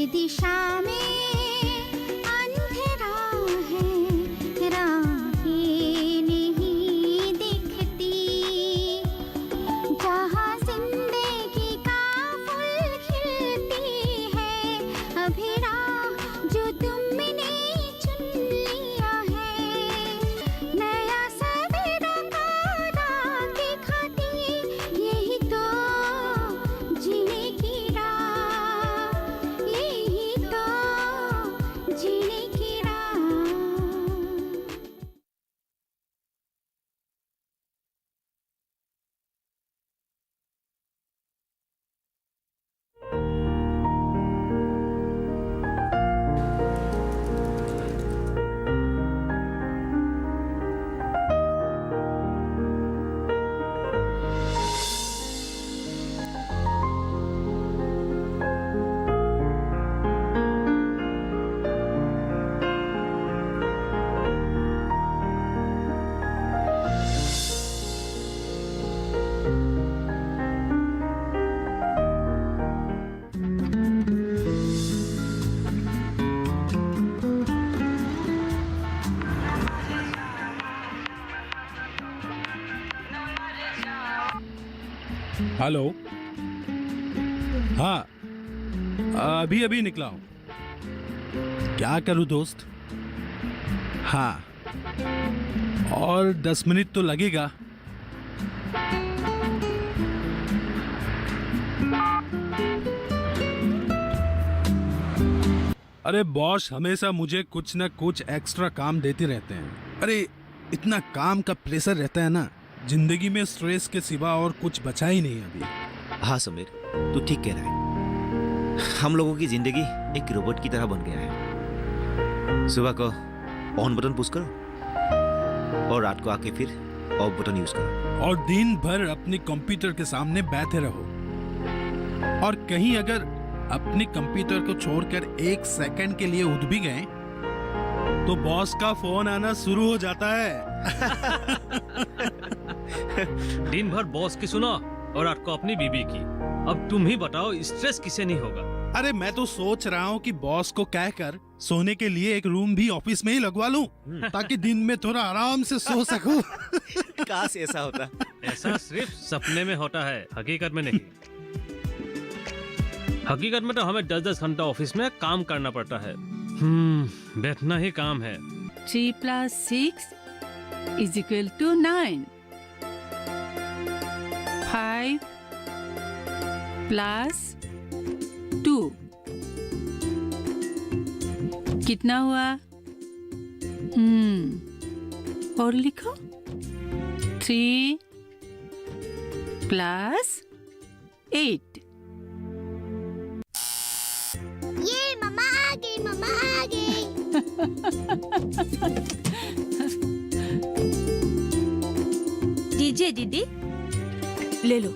दिशा में अंधेरा है, राहें नहीं दिखती। जहाँ जिंदगी का फूल खिलती है, अभी राह जो तुमने चुन लिया है। नया सवेरा का राह दिखाती, यही तो जीने की राह, यही तो जीने की राह। हेलो। हाँ, अभी अभी निकला हूँ। क्या करूँ दोस्त? हाँ, और 10 मिनट तो लगेगा। अरे बॉस हमेशा मुझे कुछ न कुछ एक्स्ट्रा काम देते रहते हैं। अरे इतना काम का प्रेशर रहता है ना, जिंदगी में स्ट्रेस के सिवा और कुछ बचा ही नहीं अभी। हाँ समीर, तू ठीक कह रहा है। हम लोगों की जिंदगी एक रोबोट की तरह बन गया है। सुबह को ऑन बटन पुश करो और रात को आके फिर ऑफ बटन यूज करो, और दिन भर अपने कंप्यूटर के सामने बैठे रहो। और कहीं अगर अपने कंप्यूटर को छोड़कर 1 सेकंड के लिए उठ भी गए तो बॉस का फोन आना शुरू हो जाता है। दिन भर बॉस की सुनो और रात को अपनी बीबी की। अब तुम ही बताओ, स्ट्रेस किसे नहीं होगा? अरे मैं तो सोच रहा हूँ कि बॉस को कहकर सोने के लिए एक रूम भी ऑफिस में ही लगवा लूं, ताकि दिन में थोड़ा आराम से सो सकूं। काश ऐसा होता। ऐसा सिर्फ सपने में होता है, हकीकत में नहीं। हकीकत में तो हमें 10-10 घंटा ऑफिस में काम करना पड़ता है। बैठना ही काम है। 3 + 6 = 9. 5 + 2 कितना हुआ? और लिखो। 3 + 8। ये मम्मा आ गई, मम्मा आ गई। दीजिए दीदी, ले लो।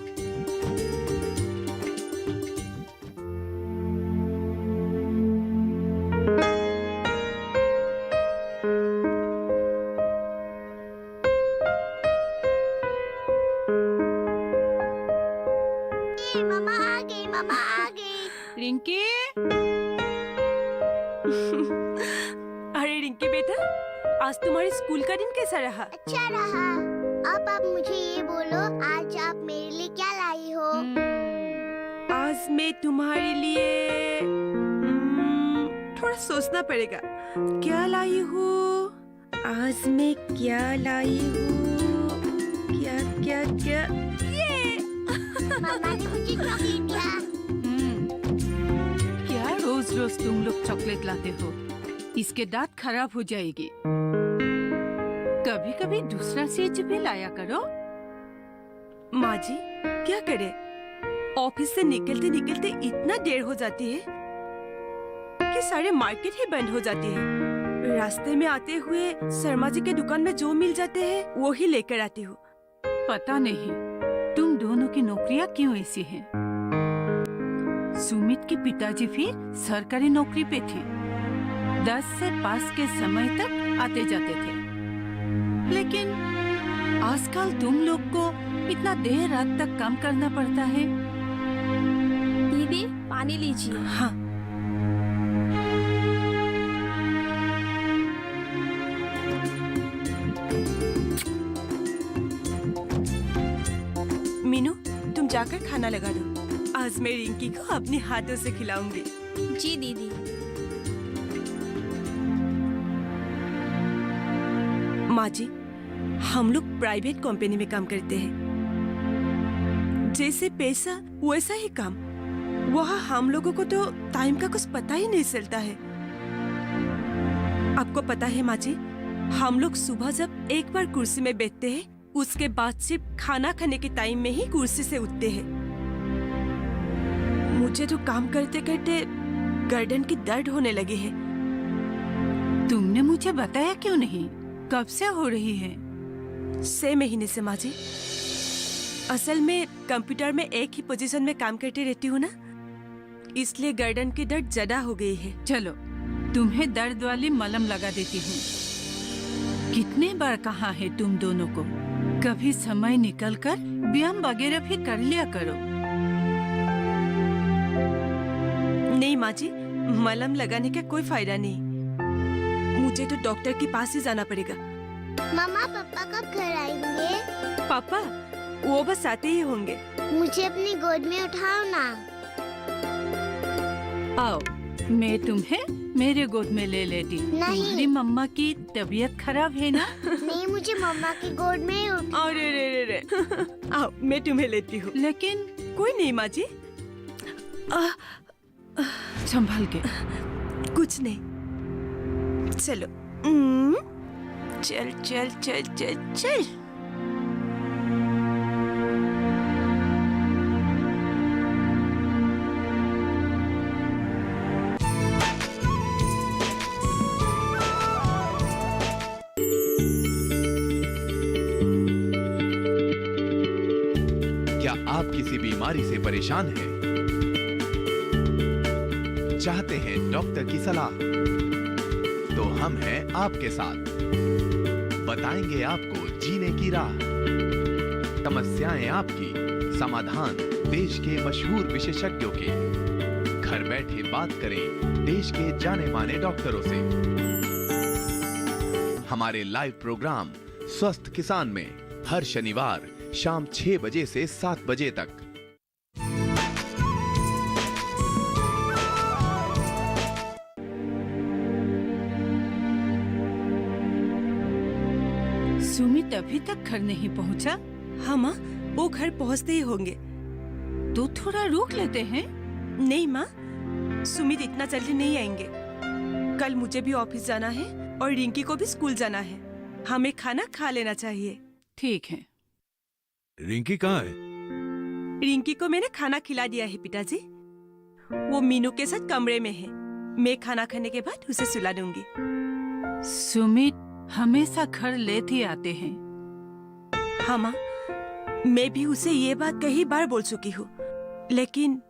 ये मम्मा आ गई, मम्मा आ गई। रिंकी, अरे रिंकी बेटा, आज तुम्हारे स्कूल का दिन कैसा रहा? अच्छा रहा। अब आप मुझे ये बोलो, आज आप मेरे लिए क्या लाई हो? आज मैं तुम्हारे लिए थोड़ा सोचना पड़ेगा। क्या लाई हूँ? आज मैं क्या लाई हूँ? क्या क्या क्या? ये मम्मा ने मुझे चॉकलेट दिया। क्या रोज रोज तुम लोग चॉकलेट लाते हो? इसके दांत खराब हो जाएगी। कभी कभी दूसरा चीज भी लाया करो। माँ जी, क्या करे, ऑफिस से निकलते निकलते इतना देर हो जाती है कि सारे मार्केट ही बंद हो जाती है। रास्ते में आते हुए शर्मा जी के दुकान में जो मिल जाते हैं वो ही लेकर आती हूँ। पता नहीं तुम दोनों की नौकरियां क्यों ऐसी हैं? सुमित के पिताजी फिर सरकारी नौकरी पे थे। 10 से 5 के समय तक आते जाते थे, लेकिन आजकल तुम लोग को इतना देर रात तक काम करना पड़ता है। दीदी पानी लीजिए। हाँ। जाकर खाना लगा दो। आज मैं रिंकी को अपने हाथों से खिलाऊंगी। जी दीदी। माँ जी, हम लोग प्राइवेट कंपनी में काम करते हैं। जैसे पैसा वैसा ही काम। वहाँ हम लोगों को तो टाइम का कुछ पता ही नहीं चलता है। आपको पता है माँ जी, हम लोग सुबह जब एक बार कुर्सी में बैठते हैं, उसके बाद सिर्फ खाना खाने के टाइम में ही कुर्सी से उठते हैं। मुझे तो काम करते करते गर्दन की दर्द होने लगी है। तुमने मुझे बताया क्यों नहीं? कब से हो रही है? 6 महीने से माँ जी। असल में कंप्यूटर में एक ही पोजीशन में काम करती रहती हूँ ना, इसलिए गर्दन की दर्द ज्यादा हो गई है। चलो, तुम्हें दर्द वाली मलहम लगा देती हूँ। कितने बार कहा है तुम दोनों को, कभी समय निकलकर व्यायाम वगैरह भी कर लिया करो। नहीं माँ जी, मलहम लगाने का कोई फायदा नहीं। मुझे तो डॉक्टर के पास ही जाना पड़ेगा। मम्मा पापा कब घर आएंगे? पापा वो बस आते ही होंगे। मुझे अपनी गोद में उठाओ ना। आओ, मैं तुम्हें मेरे गोद में ले लेती। नहीं। तुम्हारी मम्मा की तबीयत खराब है ना? नहीं, मुझे मम्मा की गोद में ही अरे रे रे रे। आओ, मैं तुम्हें लेती हूँ। लेकिन कोई नहीं माँ जी। संभाल के। कुछ नहीं। चलो। चल चल चल चल चल। क्या आप किसी बीमारी से परेशान हैं? चाहते हैं डॉक्टर की सलाह? तो हम हैं आपके साथ। बताएंगे आपको जीने की राह। समस्याएं आपकी, समाधान देश के मशहूर विशेषज्ञों के। घर बैठे बात करें देश के जाने माने डॉक्टरों से। हमारे लाइव प्रोग्राम स्वस्थ किसान में हर शनिवार शाम 6 बजे से 7 बजे तक। सुमित अभी तक घर नहीं पहुंचा? हाँ माँ, वो घर पहुँचते ही होंगे। तो थोड़ा रोक लेते हैं। नहीं माँ, सुमित इतना जल्दी नहीं आएंगे। कल मुझे भी ऑफिस जाना है और रिंकी को भी स्कूल जाना है। हमें खाना खा लेना चाहिए। ठीक है। रिंकी कहाँ है? रिंकी को मैंने खाना खिला दिया है पिताजी। वो मीनू के साथ कमरे में है। मैं खाना खाने के बाद उसे सुला दूंगी। सुमित हमेशा घर लेट ही आते हैं। हाँ माँ, मैं भी उसे ये बात कई बार बोल चुकी हूँ, लेकिन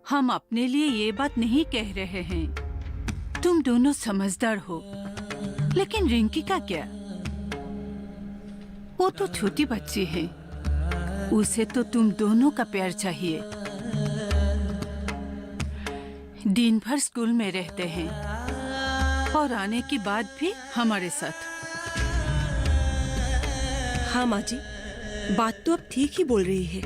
हम अपने लिए ये बात नहीं कह रहे हैं। तुम दोनों समझदार हो, लेकिन रिंकी का क्या? वो तो छोटी बच्ची है। उसे तो तुम दोनों का प्यार चाहिए। दिन भर स्कूल में रहते हैं और आने के बाद भी हमारे साथ। हाँ माँ जी, बात तो अब ठीक ही बोल रही है।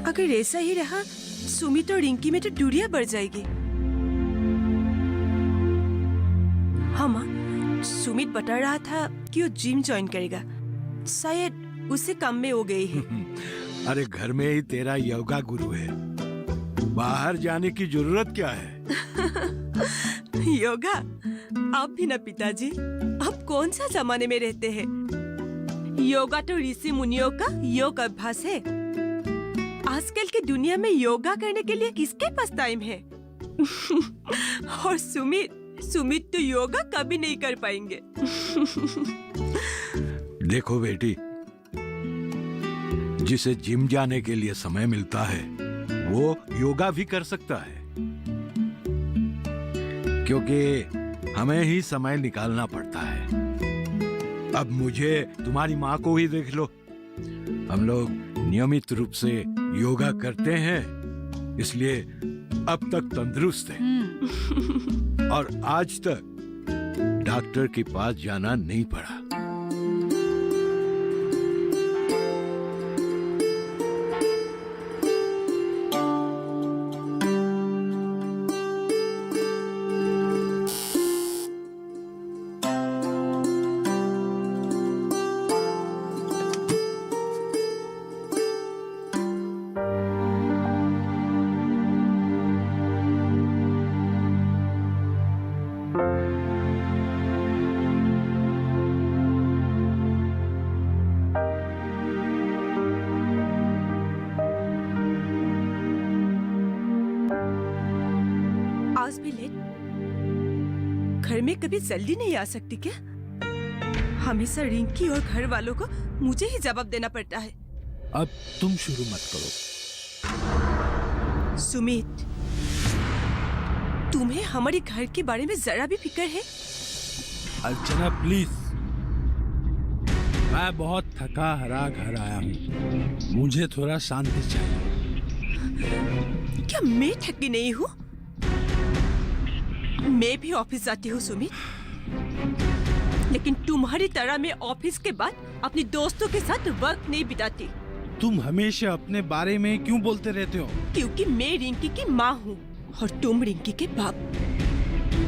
अगर ऐसा ही रहा, सुमित और रिंकी में तो दूरियां बढ़ जाएगी। हाँ माँ, सुमित बता रहा था कि वो जिम ज्वाइन करेगा। शायद उसे काम में हो गई है। अरे घर में ही तेरा योगा गुरु है, बाहर जाने की जरूरत क्या है? योगा? आप भी ना पिताजी, आप कौन सा जमाने में रहते हैं? योगा तो ऋषि मुनियों का योग अभ्यास है। आजकल की दुनिया में योगा करने के लिए किसके पास टाइम है? और सुमित तो योगा कभी नहीं कर पाएंगे। देखो बेटी, जिसे जिम जाने के लिए समय मिलता है वो योगा भी कर सकता है, क्योंकि हमें ही समय निकालना पड़ता है। अब मुझे तुम्हारी माँ को ही देख लो। हम लोग नियमित रूप से योगा करते हैं, इसलिए अब तक तंदुरुस्त हैं और आज तक डॉक्टर के पास जाना नहीं पड़ा। बॉस भी लेट। घर में कभी जल्दी नहीं आ सकती क्या? हमेशा रिंकी और घर वालों को मुझे ही जवाब देना पड़ता है। अब तुम शुरू मत करो। सुमित, तुम्हें हमारे घर के बारे में जरा भी फिक्र है? अर्चना प्लीज, मैं बहुत थका हारा घर आया हूँ, मुझे थोड़ा शांति चाहिए। क्या मैं थकी नहीं हूँ? मैं भी ऑफिस जाती हूँ सुमित, लेकिन तुम्हारी तरह मैं ऑफिस के बाद अपने दोस्तों के साथ वक्त नहीं बिताती। तुम हमेशा अपने बारे में क्यों बोलते रहते हो? क्योंकि मैं रिंकी की माँ हूँ और तुम रिंकी के बाप।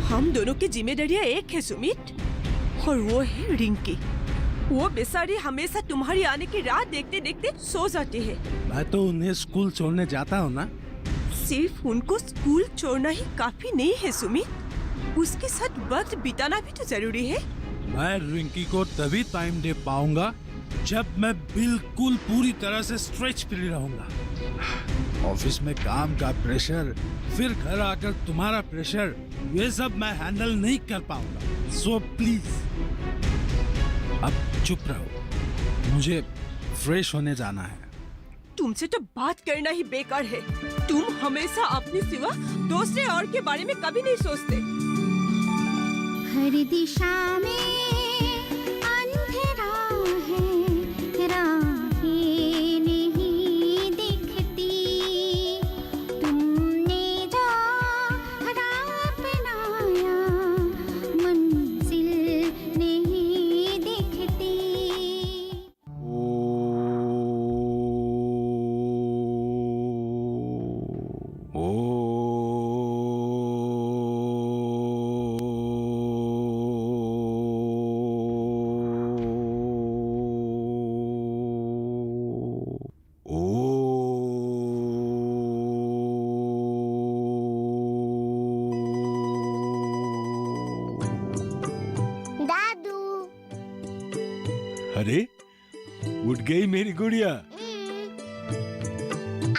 हम दोनों की जिम्मेदारियाँ एक है सुमित, और वो है रिंकी। वो बेचारी हमेशा तुम्हारी आने की राह देखते देखते सो जाती है। मैं तो उन्हें स्कूल छोड़ने जाता हूँ ना। सिर्फ उनको स्कूल छोड़ना ही काफी नहीं है सुमित, उसके साथ वक्त बिताना भी तो जरूरी है। मैं रिंकी को तभी टाइम दे पाऊंगा जब मैं बिल्कुल पूरी तरह से स्ट्रेच फ्री रहूंगा। ऑफिस में काम का प्रेशर, फिर घर आकर तुम्हारा प्रेशर, ये सब मैं हैंडल नहीं कर पाऊंगा। सो प्लीज अब चुप रहो, मुझे फ्रेश होने जाना है। तुमसे तो बात करना ही बेकार है। तुम हमेशा अपने सिवा दूसरे और के बारे में कभी नहीं सोचते। हर दिशा में अंधेरा है, राहें नहीं दिखती। तुमने जो राह अपनाया, मंजिल नहीं दिखती। दादू, अरे उठ गई मेरी गुड़िया।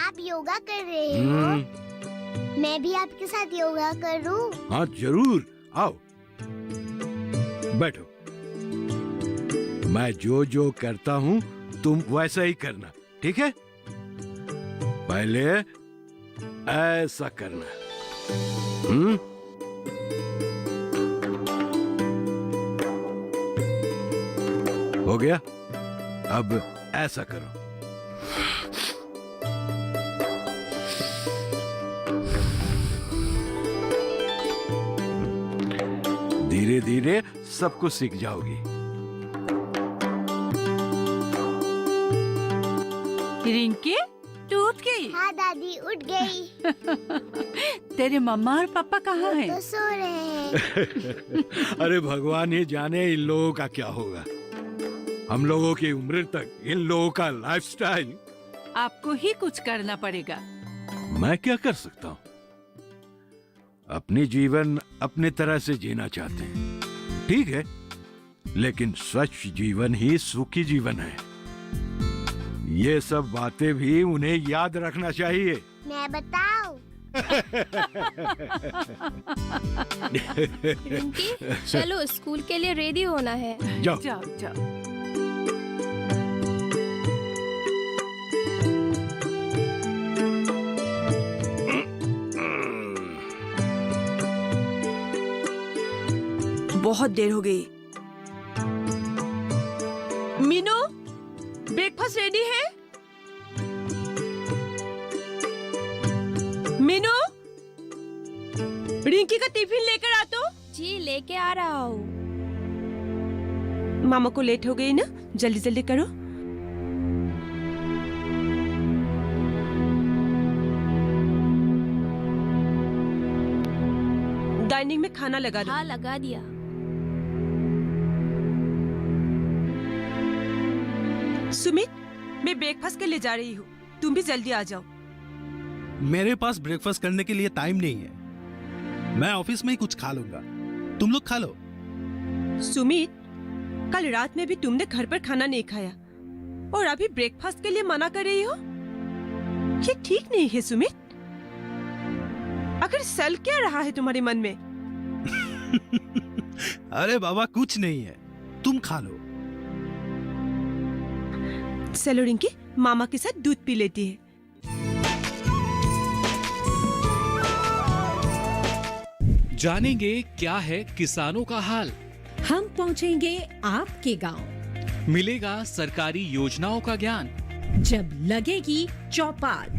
आप योगा कर रहे हो? मैं भी आपके साथ योगा करूं? हाँ जरूर, आओ बैठो। मैं जो जो करता हूँ तुम वैसा ही करना, ठीक है? पहले ऐसा करना। हो गया? अब ऐसा करो। धीरे धीरे सब कुछ सीख जाओगी। रिंकी, तू उठ गई? हाँ दादी, उठ गई। तेरे मम्मा और पापा कहाँ हैं? तो सो रहे हैं। अरे भगवान ही जाने इन लोगों का क्या होगा। हम लोगों की उम्र तक इन लोगों का लाइफस्टाइल। आपको ही कुछ करना पड़ेगा। मैं क्या कर सकता हूँ? अपनी जीवन अपने तरह से जीना चाहते हैं, ठीक है, लेकिन स्वच्छ जीवन ही सुखी जीवन है। ये सब बातें भी उन्हें याद रखना चाहिए। मैं बताऊं? रिंकी, चलो स्कूल के लिए रेडी होना है। जाओ। जाओ जाओ। बहुत देर हो गई। मीनू, ब्रेकफास्ट रेडी है? मीनू, रिंकी का टिफिन लेकर आ तो। जी लेके आ रहा हूँ। मामा को लेट हो गई ना, जल्दी जल्दी करो। डाइनिंग में खाना लगा दो। हाँ लगा दिया। सुमित, मैं ब्रेकफास्ट के लिए जा रही हूँ, तुम भी जल्दी आ जाओ। मेरे पास ब्रेकफास्ट करने के लिए टाइम नहीं है, मैं ऑफिस में ही कुछ खा लूंगा, तुम लोग खा लो। सुमित, कल रात में भी तुमने घर पर खाना नहीं खाया और अभी ब्रेकफास्ट के लिए मना कर रही हो? ये ठीक नहीं है सुमित। आखिर सल क्या रहा है तुम्हारे मन में? अरे बाबा कुछ नहीं है, तुम खा लो। चलो रिंकी, मामा के साथ दूध पी लेती है। जानेंगे क्या है किसानों का हाल। हम पहुंचेंगे आपके गांव। मिलेगा सरकारी योजनाओं का ज्ञान। जब लगेगी चौपाल,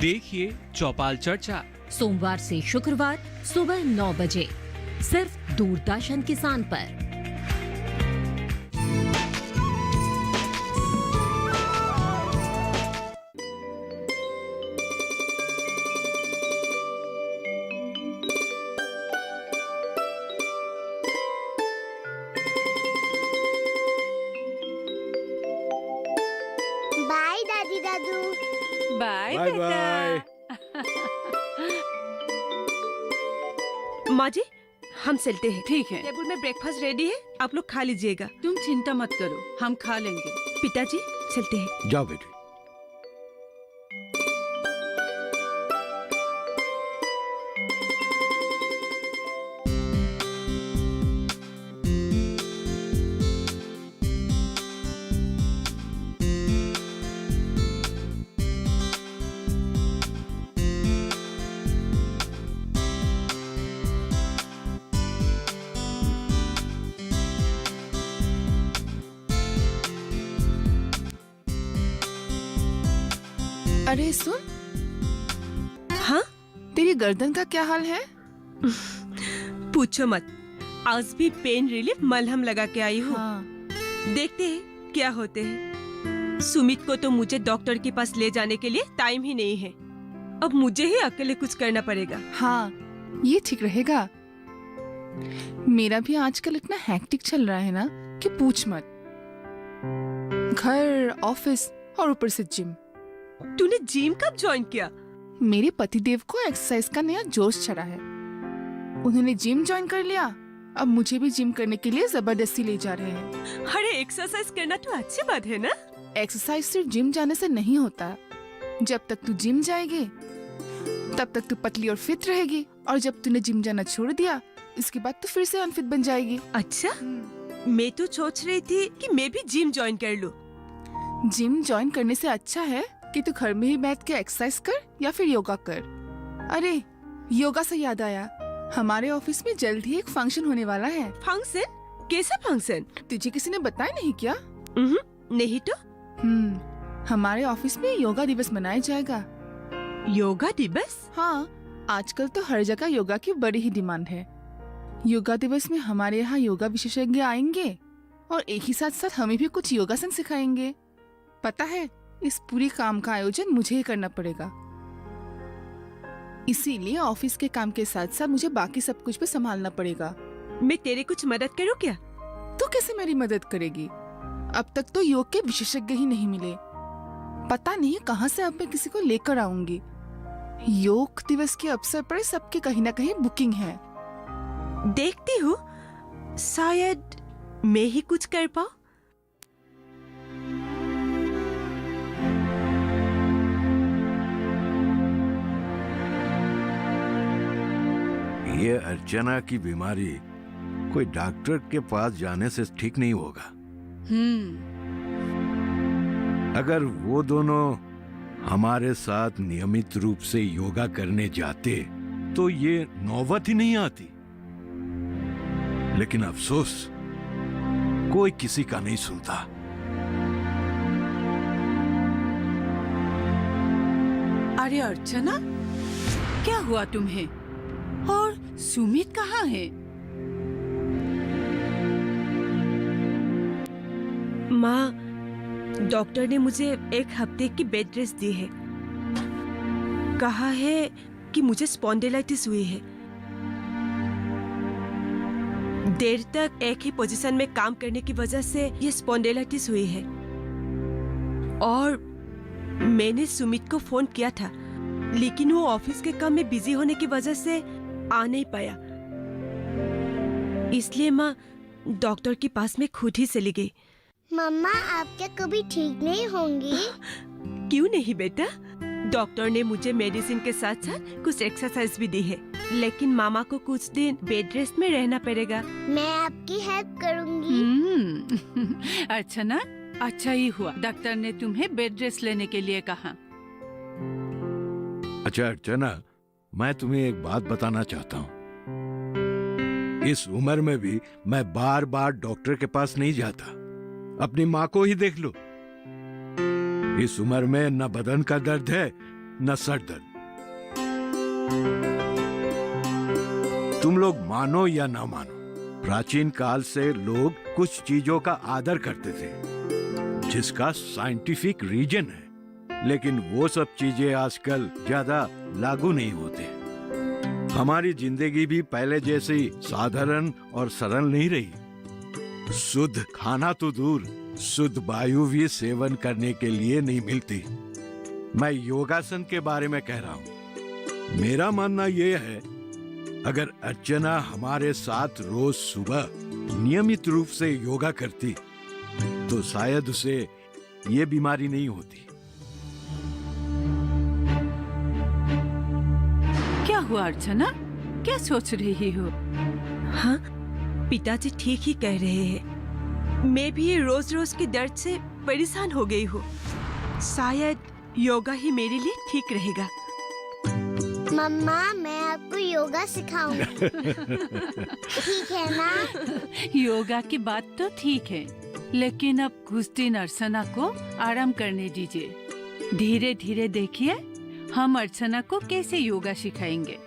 देखिए चौपाल चर्चा, सोमवार से शुक्रवार सुबह 9 बजे सिर्फ दूरदर्शन किसान पर। बाय दादी दादू। बाय बाय बेटा। बाय। माँ जी, हम चलते हैं। ठीक है, टेबल में ब्रेकफास्ट रेडी है, आप लोग खा लीजिएगा। तुम चिंता मत करो, हम खा लेंगे। पिताजी चलते हैं। जाओ बेटी। अरे सुन, हाँ, तेरी गर्दन का क्या हाल है? पूछो मत। आज भी पेन रिलीफ मलहम लगा के आई हूँ। हाँ। देखते हैं क्या होते हैं। सुमित को तो मुझे डॉक्टर के पास ले जाने के लिए टाइम ही नहीं है। अब मुझे ही अकेले कुछ करना पड़ेगा। हाँ, ये ठीक रहेगा। मेरा भी आजकल इतना हैक्टिक चल रहा है ना कि पूछ मत। घर, ऑफिस और ऊपर से जिम। तूने जिम कब ज्वाइन किया? मेरे पतिदेव को एक्सरसाइज का नया जोश चढ़ा है। उन्होंने जिम ज्वाइन कर लिया। अब मुझे भी जिम करने के लिए जबरदस्ती ले जा रहे हैं। अरे एक्सरसाइज करना तो अच्छी बात है ना। एक्सरसाइज सिर्फ जिम जाने से नहीं होता। जब तक तू जिम जाएगी तब तक तू पतली और फिट रहेगी, और जब तूने जिम जाना छोड़ दिया इसके बाद तू फिर से अनफिट बन जाएगी। अच्छा, मैं तो सोच रही थी कि मैं भी जिम ज्वाइन कर लूं। जिम ज्वाइन करने से अच्छा है कि तू घर में ही बैठ के एक्सरसाइज कर या फिर योगा कर। अरे योगा से याद आया, हमारे ऑफिस में जल्द ही एक फंक्शन होने वाला है। फंक्शन? कैसा फंक्शन? तुझे किसी ने बताया नहीं क्या? नहीं तो। हमारे ऑफिस में योगा दिवस मनाया जाएगा। योगा दिवस? हाँ, आजकल तो हर जगह योगा की बड़ी ही डिमांड है। योगा दिवस में हमारे यहाँ योगा विशेषज्ञ आएंगे और एक ही साथ साथ हमें भी कुछ योगासन सिखाएंगे। पता है, इस पूरी काम का आयोजन मुझे ही करना पड़ेगा। इसीलिए ऑफिस के काम के साथ साथ मुझे बाकी सब कुछ भी संभालना पड़ेगा। मैं तेरी कुछ मदद करूँ क्या? तू कैसे मेरी मदद करेगी? अब तक तो योग के विशेषज्ञ ही नहीं मिले। पता नहीं कहाँ से अब मैं किसी को लेकर आऊंगी। योग दिवस के अवसर पर सबकी कहीं ना कहीं बुकिंग है। देखती हूँ, शायद मैं ही कुछ कर पाऊँ। ये अर्चना की बीमारी कोई डॉक्टर के पास जाने से ठीक नहीं होगा। अगर वो दोनों हमारे साथ नियमित रूप से योगा करने जाते तो ये नौबत ही नहीं आती। लेकिन अफसोस, कोई किसी का नहीं सुनता। अरे अर्चना, क्या हुआ तुम्हें? और सुमित कहाँ है? माँ, डॉक्टर ने मुझे 1 हफ्ते की बेड रेस्ट दी है। कहा है कि मुझे स्पॉन्डिलाइटिस हुई है। देर तक एक ही पोजीशन में काम करने की वजह से ये स्पॉन्डिलाइटिस हुई है। और मैंने सुमित को फोन किया था, लेकिन वो ऑफिस के काम में बिजी होने की वजह से आ नहीं पाया। इसलिए माँ डॉक्टर के पास में खुद ही चली गई। मम्मा, आप क्या कभी ठीक नहीं होंगी? क्यों नहीं बेटा, डॉक्टर ने मुझे मेडिसिन के साथ साथ कुछ एक्सरसाइज भी दी है, लेकिन मामा को कुछ दिन बेड रेस्ट में रहना पड़ेगा। मैं आपकी हेल्प करूंगी। अच्छा ना, अच्छा ही हुआ डॉक्टर ने तुम्हें बेड रेस्ट लेने के लिए कहा। अच्छा अर्चना, मैं तुम्हें एक बात बताना चाहता हूँ। इस उम्र में भी मैं बार बार डॉक्टर के पास नहीं जाता। अपनी माँ को ही देख लो। इस उम्र में न बदन का दर्द है न सर दर्द। तुम लोग मानो या ना मानो, प्राचीन काल से लोग कुछ चीजों का आदर करते थे जिसका साइंटिफिक रीजन है, लेकिन वो सब चीजें आजकल ज्यादा लागू नहीं होते। हमारी जिंदगी भी पहले जैसी साधारण और सरल नहीं रही। शुद्ध खाना तो दूर, शुद्ध वायु भी सेवन करने के लिए नहीं मिलती। मैं योगासन के बारे में कह रहा हूँ। मेरा मानना यह है, अगर अर्चना हमारे साथ रोज सुबह नियमित रूप से योगा करती तो शायद उसे ये बीमारी नहीं होती। क्या हुआ अर्चना, क्या सोच रही हो? हाँ, पिताजी ठीक ही कह रहे हैं। मैं भी ये रोज रोज के दर्द से परेशान हो गई हूँ। शायद योगा ही मेरे लिए ठीक रहेगा। मम्मा, मैं आपको योगा सिखाऊंगी। ठीक है ना? योगा की बात तो ठीक है, लेकिन अब कुछ दिन अर्चना को आराम करने दीजिए। धीरे धीरे देखिए हम अर्चना को कैसे योगा सिखाएंगे।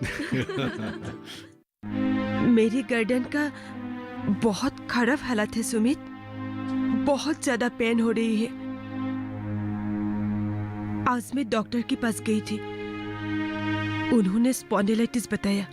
मेरी गर्दन का बहुत खराब हालत है सुमित, बहुत ज्यादा पेन हो रही है। आज मैं डॉक्टर के पास गई थी, उन्होंने स्पॉन्डिलाइटिस बताया।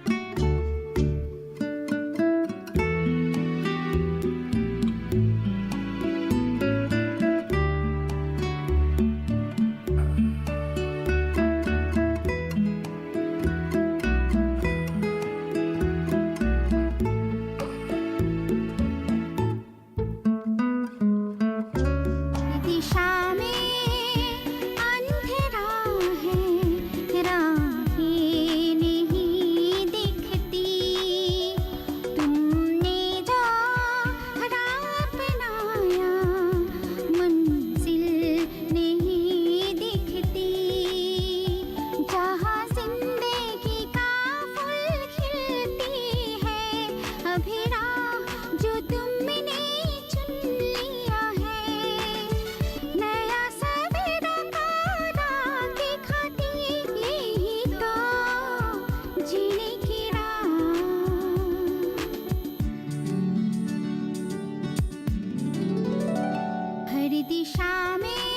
दिशा में